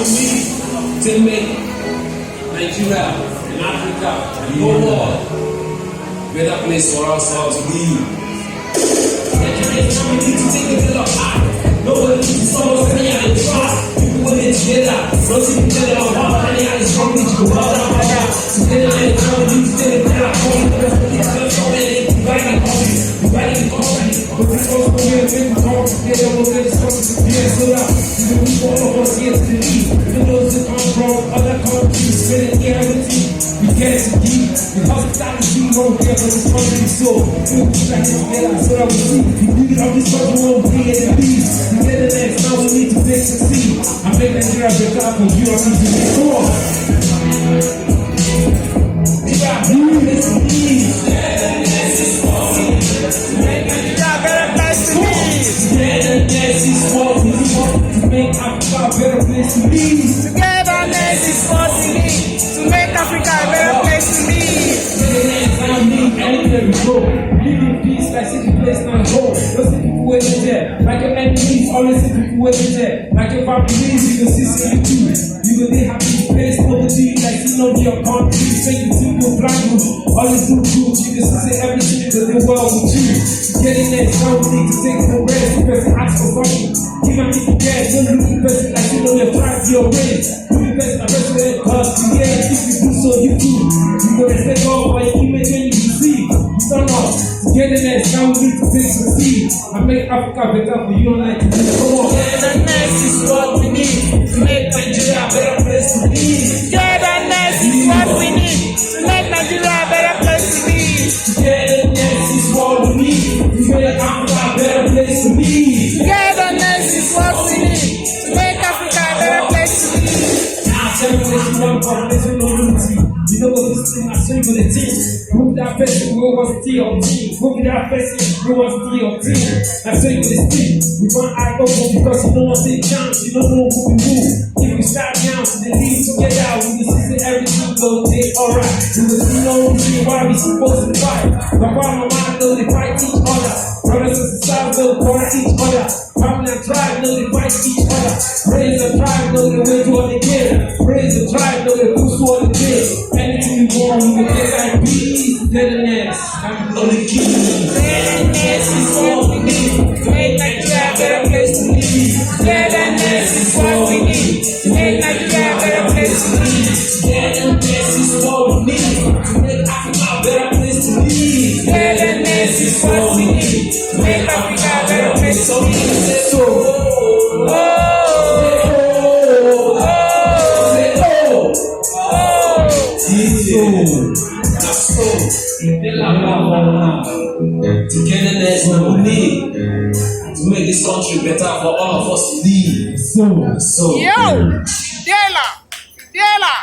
we need to make Nigeria and Africa and the whole world a better place for us all to live. Nigeria is coming to take it to the high. Nobody needs to stop us any other try. People put it together. Don't see each other on how any other strong to go out of my house. Together and come to stay together. Come to the so many dividing countries. Dividing countries. But this also here is making talk together. We'll get this country to be so that we move all of us here to the east. Even those that come from other countries, spending here with you. We get it to deep. The hospitality won't get for this country. So we'll be back together so that we see. We build up this country won't be in the beast. Togetherness, now we need to make succeed. I make Nigeria better for you and me to make. Come on. We got let's lead. Togetherness is what we need. To make Nigeria a better place to live. Togetherness is what we need. To make Africa a better place to live. Togetherness is what we need. To make Africa a better place to live. Togetherness, I don't need anywhere we go. Live in peace like city place not home. Don't see people waiting there. Like your enemies, always see people waiting there. Like your families, you can see similitude. You will be happy to face poverty like you know your country. Say you simple language, always do good. You can say everything that the world will choose. Getting there, now we need to take the rest. The person asks for money. Give them to get. Don't look the person like you know you're trying to your race. Do the best the rest of it, cause yeah, if you do so, you do. You go to step off by your image when you see. You don't know. Togetherness, now we need to take succeed. I make Africa better for you and I to live. Come on. Togetherness is what we need to make Nigeria a better place to live. Togetherness is what we need to make Nigeria a better place to live. Togetherness is what we need to make Africa a better place to live. Togetherness is what we need to make Africa a better place to live. Now tell me what you want for living no unity. You know what this thing I show you for the team. Move that person, we want to steal team. Move that person, we want to steal team. I show you for the team. We want eye open because you don't want to take chance. You don't know who we move. If we start down, then leave together. We will see that everything will be alright. We will see no reason why we supposed to fight. But why my mind know they fight each other. Brothers and sisters know they fight each other. Family and tribe know they fight each other. Raise and tribe know they wage what they give. Raise and tribe know they push what they give. Anything you want, we will get like peace. Togetherness, I'm on the key. Togetherness is what we need to make Nigeria a better place to live. Togetherness is what we need to make Nigeria a better place to live. Togetherness is what we need to make Africa a better place to live. Togetherness is what we need to make Africa a better place to live. So, togetherness we need to make this country better for all of us to live. So. Yo, Dela.